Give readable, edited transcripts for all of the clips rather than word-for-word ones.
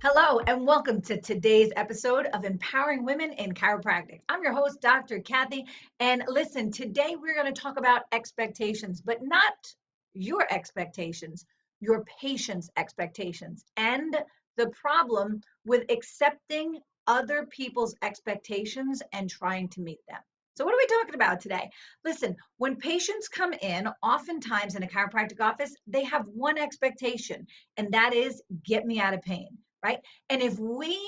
Hello, and welcome to today's episode of Empowering Women in Chiropractic. I'm your host, Dr. Kathy. And listen, today we're going to talk about expectations, but not your expectations, your patient's expectations, and the problem with accepting other people's expectations and trying to meet them. So, what are we talking about today? Listen, when patients come in, oftentimes in a chiropractic office, they have one expectation, and that is get me out of pain, right? And if we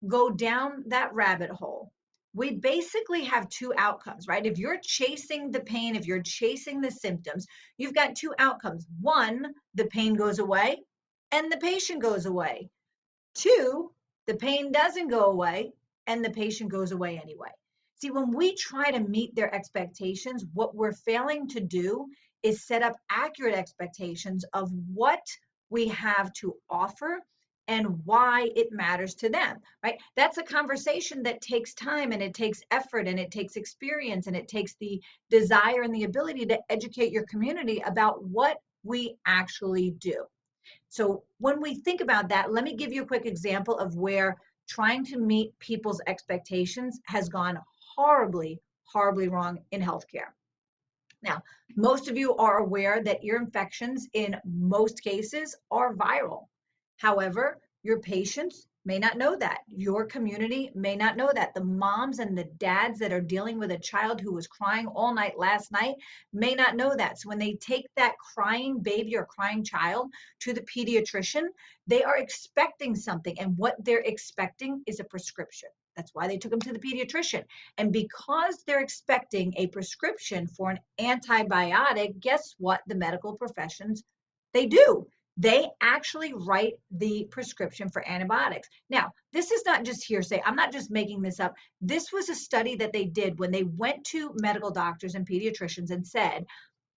go down that rabbit hole, we basically have two outcomes, right? If you're chasing the pain, if you're chasing the symptoms, you've got two outcomes. One, the pain goes away and the patient goes away. Two, the pain doesn't go away and the patient goes away anyway. See, when we try to meet their expectations, what we're failing to do is set up accurate expectations of what we have to offer and why it matters to them, right? That's a conversation that takes time and it takes effort and it takes experience and it takes the desire and the ability to educate your community about what we actually do. So when we think about that, let me give you a quick example of where trying to meet people's expectations has gone horribly, horribly wrong in healthcare. Now, most of you are aware that ear infections in most cases are viral. However, your patients may not know that. Your community may not know that. The moms and the dads that are dealing with a child who was crying all night last night may not know that. So when they take that crying baby or crying child to the pediatrician, they are expecting something. And what they're expecting is a prescription. That's why they took them to the pediatrician. And because they're expecting a prescription for an antibiotic, guess what the medical professions they do? They actually write the prescription for antibiotics. Now, this is not just hearsay. I'm not just making this up. This was a study that they did when they went to medical doctors and pediatricians and said,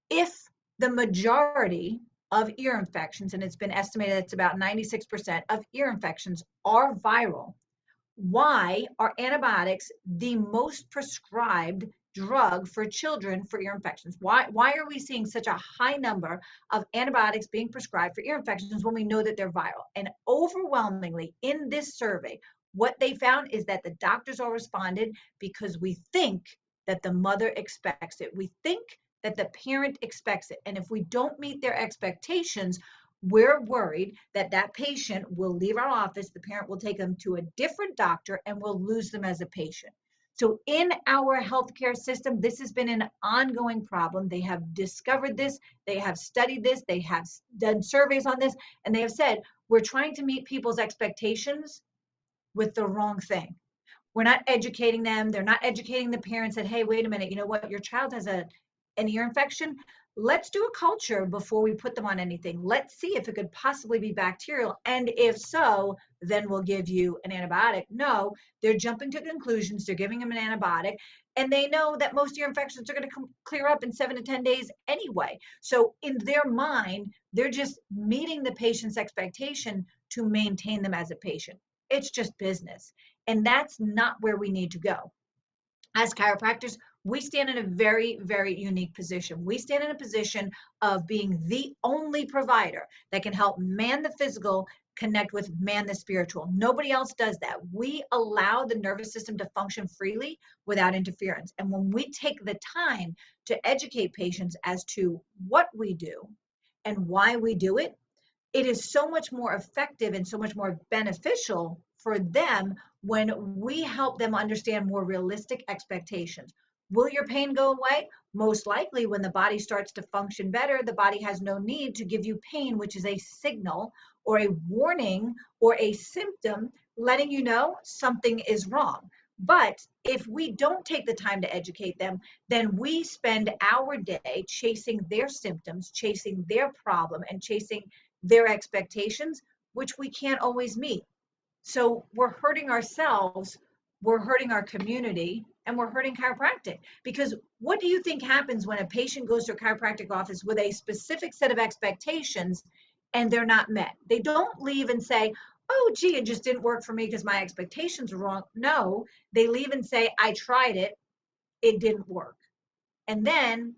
if the majority of ear infections, and it's been estimated it's about 96% of ear infections are viral, why are antibiotics the most prescribed drug for children for ear infections? Why are we seeing such a high number of antibiotics being prescribed for ear infections when we know that they're viral? And overwhelmingly in this survey, what they found is that the doctors all responded because we think that the mother expects it. We think that the parent expects it. And if we don't meet their expectations, we're worried that that patient will leave our office, the parent will take them to a different doctor, and we'll lose them as a patient. So in our healthcare system, this has been an ongoing problem. They have discovered this, they have studied this, they have done surveys on this, and they have said, we're trying to meet people's expectations with the wrong thing. We're not educating them. They're not educating the parents that, hey, wait a minute, you know what? Your child has an ear infection. Let's do a culture before we put them on anything. Let's see if it could possibly be bacterial. And if so, then we'll give you an antibiotic. No, they're jumping to conclusions. They're giving them an antibiotic. And they know that most ear infections are going to clear up in 7 to 10 days anyway. So in their mind, they're just meeting the patient's expectation to maintain them as a patient. It's just business. And that's not where we need to go. As chiropractors, we stand in a very, very unique position. We stand in a position of being the only provider that can help man the physical connect with man the spiritual. Nobody else does that. We allow the nervous system to function freely without interference. And when we take the time to educate patients as to what we do and why we do it, it is so much more effective and so much more beneficial for them when we help them understand more realistic expectations. Will your pain go away? Most likely, when the body starts to function better, the body has no need to give you pain, which is a signal or a warning or a symptom letting you know something is wrong. But if we don't take the time to educate them, then we spend our day chasing their symptoms, chasing their problem, and chasing their expectations, which we can't always meet. So we're hurting ourselves, we're hurting our community, and we're hurting chiropractic. Because what do you think happens when a patient goes to a chiropractic office with a specific set of expectations and they're not met? They don't leave and say, oh, gee, it just didn't work for me because my expectations were wrong. No, they leave and say, I tried it, it didn't work. And then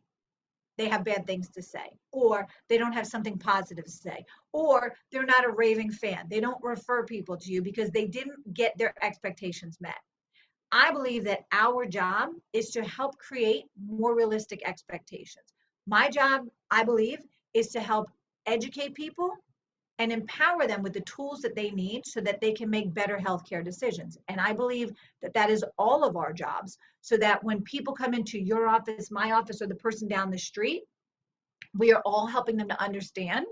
they have bad things to say, or they don't have something positive to say, or they're not a raving fan. They don't refer people to you because they didn't get their expectations met. I believe that our job is to help create more realistic expectations. My job, I believe, is to help educate people and empower them with the tools that they need so that they can make better healthcare decisions. And I believe that that is all of our jobs, so that when people come into your office, my office, or the person down the street, we are all helping them to understand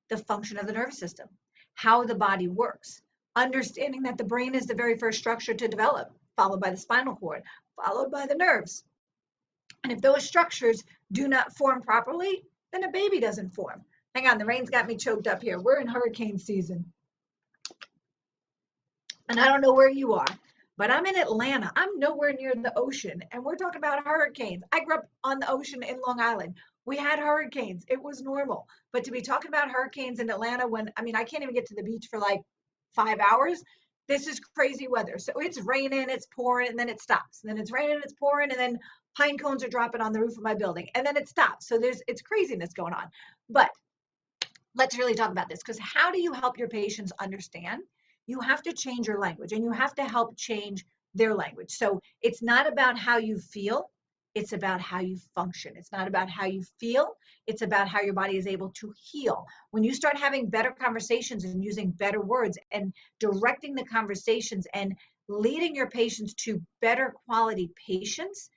the function of the nervous system, how the body works, understanding that the brain is the very first structure to develop, followed by the spinal cord, followed by the nerves. And if those structures do not form properly, then a baby doesn't form. Hang on, the rain's got me choked up here. We're in hurricane season. And I don't know where you are, but I'm in Atlanta. I'm nowhere near the ocean, and we're talking about hurricanes. I grew up on the ocean in Long Island. We had hurricanes. It was normal. But to be talking about hurricanes in Atlanta when, I mean, I can't even get to the beach for like 5 hours. This is crazy weather. So it's raining, it's pouring, and then it stops. And then it's raining, it's pouring, and then pine cones are dropping on the roof of my building, and then it stops. So it's craziness going on. But let's really talk about this, because how do you help your patients understand? You have to change your language, and you have to help change their language. So it's not about how you feel, it's about how you function. It's not about how you feel, it's about how your body is able to heal. When you start having better conversations and using better words and directing the conversations and leading your patients to better quality patients,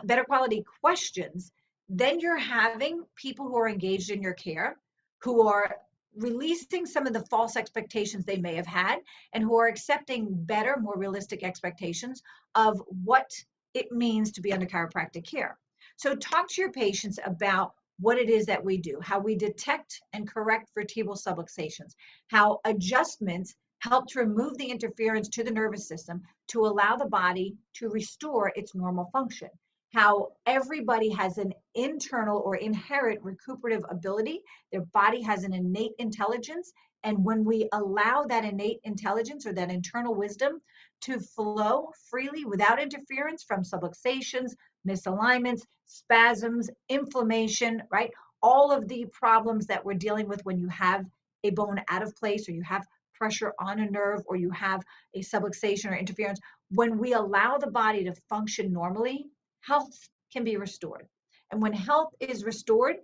better quality questions, then you're having people who are engaged in your care, who are releasing some of the false expectations they may have had, and who are accepting better, more realistic expectations of what it means to be under chiropractic care. So talk to your patients about what it is that we do, how we detect and correct vertebral subluxations, how adjustments help to remove the interference to the nervous system to allow the body to restore its normal function, how everybody has an internal or inherent recuperative ability. Their body has an innate intelligence. And when we allow that innate intelligence or that internal wisdom to flow freely without interference from subluxations, misalignments, spasms, inflammation, right? All of the problems that we're dealing with when you have a bone out of place, or you have pressure on a nerve, or you have a subluxation or interference, when we allow the body to function normally, health can be restored. And when health is restored,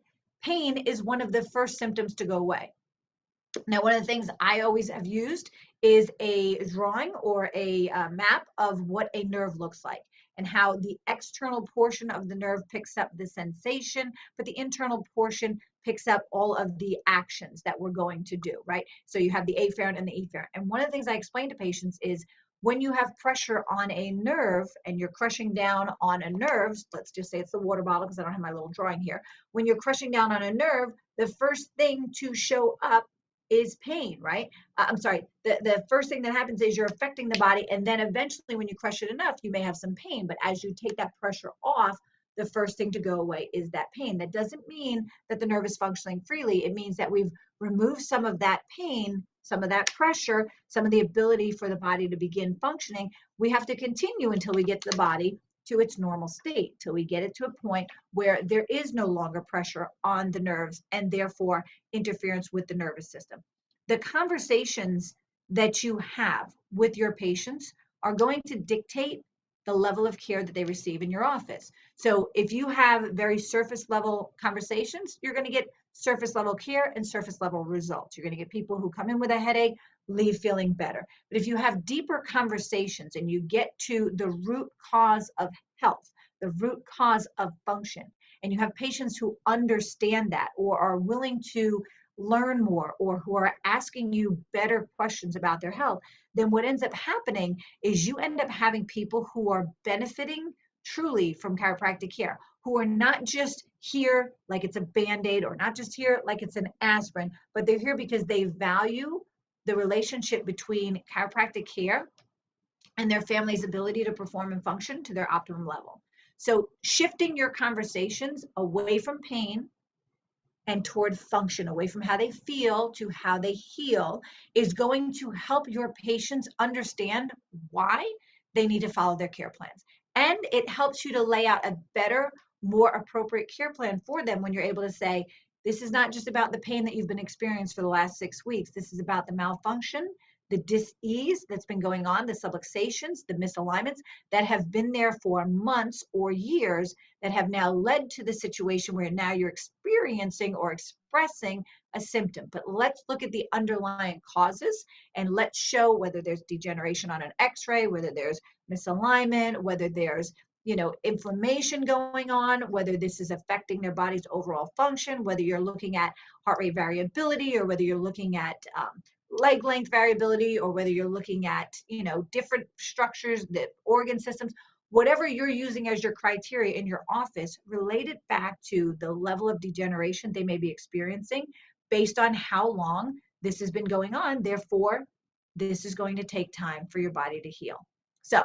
pain is one of the first symptoms to go away. Now, one of the things I always have used is a drawing or a map of what a nerve looks like, and how the external portion of the nerve picks up the sensation, but the internal portion picks up all of the actions that we're going to do, right? So you have the afferent and the efferent. And one of the things I explain to patients is when you have pressure on a nerve and you're crushing down on a nerve, let's just say it's the water bottle because I don't have my little drawing here. When you're crushing down on a nerve, the first thing to show up is pain, right? I'm sorry, the first thing that happens is you're affecting the body, and then eventually when you crush it enough, you may have some pain, but as you take that pressure off, the first thing to go away is that pain. That doesn't mean that the nerve is functioning freely. It means that we've removed some of that pain, some of that pressure, some of the ability for the body to begin functioning. We have to continue until we get the body to its normal state, till we get it to a point where there is no longer pressure on the nerves and therefore interference with the nervous system. The conversations that you have with your patients are going to dictate the level of care that they receive in your office. So if you have very surface level conversations, you're going to get surface level care and surface level results. You're going to get people who come in with a headache, leave feeling better. But if you have deeper conversations and you get to the root cause of health, the root cause of function, and you have patients who understand that or are willing to learn more, or who are asking you better questions about their health, then what ends up happening is you end up having people who are benefiting truly from chiropractic care, who are not just here like it's a Band-Aid, or not just here like it's an aspirin, but they're here because they value the relationship between chiropractic care and their family's ability to perform and function to their optimum level. So shifting your conversations away from pain and toward function, away from how they feel to how they heal, is going to help your patients understand why they need to follow their care plans. And it helps you to lay out a better, more appropriate care plan for them when you're able to say, this is not just about the pain that you've been experiencing for the last 6 weeks. This is about the malfunction, the dis-ease that's been going on, the subluxations, the misalignments that have been there for months or years that have now led to the situation where now you're experiencing or expressing a symptom. But let's look at the underlying causes and let's show whether there's degeneration on an x-ray, whether there's misalignment, whether there's inflammation going on, whether this is affecting their body's overall function, whether you're looking at heart rate variability, or whether you're looking at leg length variability, or whether you're looking at, different structures, the organ systems, whatever you're using as your criteria in your office, relate it back to the level of degeneration they may be experiencing based on how long this has been going on. Therefore, this is going to take time for your body to heal. So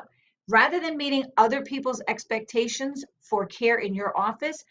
rather than meeting other people's expectations for care in your office,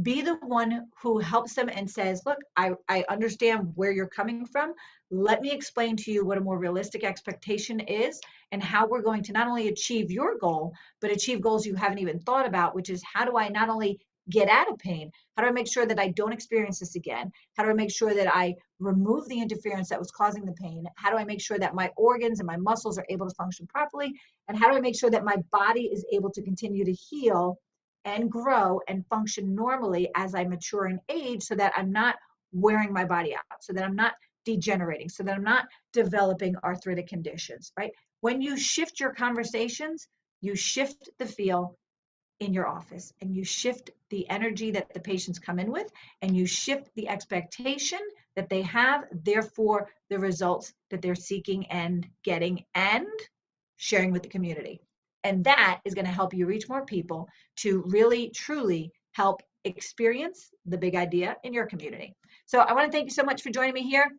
be the one who helps them and says, look, I understand where you're coming from. Let me explain to you what a more realistic expectation is and how we're going to not only achieve your goal, but achieve goals you haven't even thought about, which is how do I not only get out of pain, how do I make sure that I don't experience this again? How do I make sure that I remove the interference that was causing the pain? How do I make sure that my organs and my muscles are able to function properly? And how do I make sure that my body is able to continue to heal and grow and function normally as I mature in age, so that I'm not wearing my body out, so that I'm not degenerating, so that I'm not developing arthritic conditions, right? When you shift your conversations, you shift the feel in your office, and you shift the energy that the patients come in with, and you shift the expectation that they have, therefore the results that they're seeking and getting and sharing with the community. And that is going to help you reach more people to really, truly help experience the big idea in your community. So I want to thank you so much for joining me here.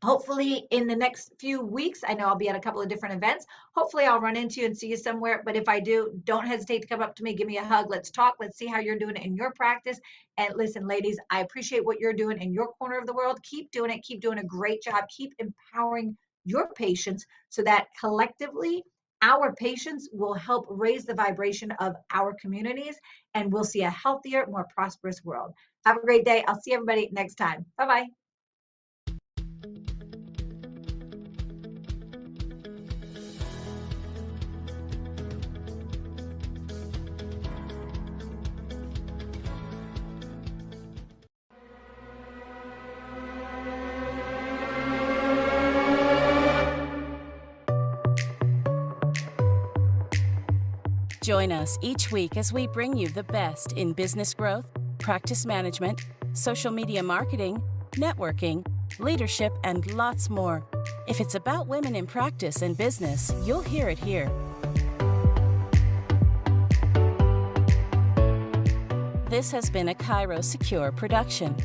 Hopefully in the next few weeks, I know I'll be at a couple of different events. Hopefully I'll run into you and see you somewhere. But if I do, don't hesitate to come up to me, give me a hug. Let's talk. Let's see how you're doing it in your practice. And listen, ladies, I appreciate what you're doing in your corner of the world. Keep doing it. Keep doing a great job. Keep empowering your patients so that collectively our patients will help raise the vibration of our communities, and we'll see a healthier, more prosperous world. Have a great day. I'll see everybody next time. Bye-bye. Join us each week as we bring you the best in business growth, practice management, social media marketing, networking, leadership, and lots more. If it's about women in practice and business, you'll hear it here. This has been a Chiro Secure production.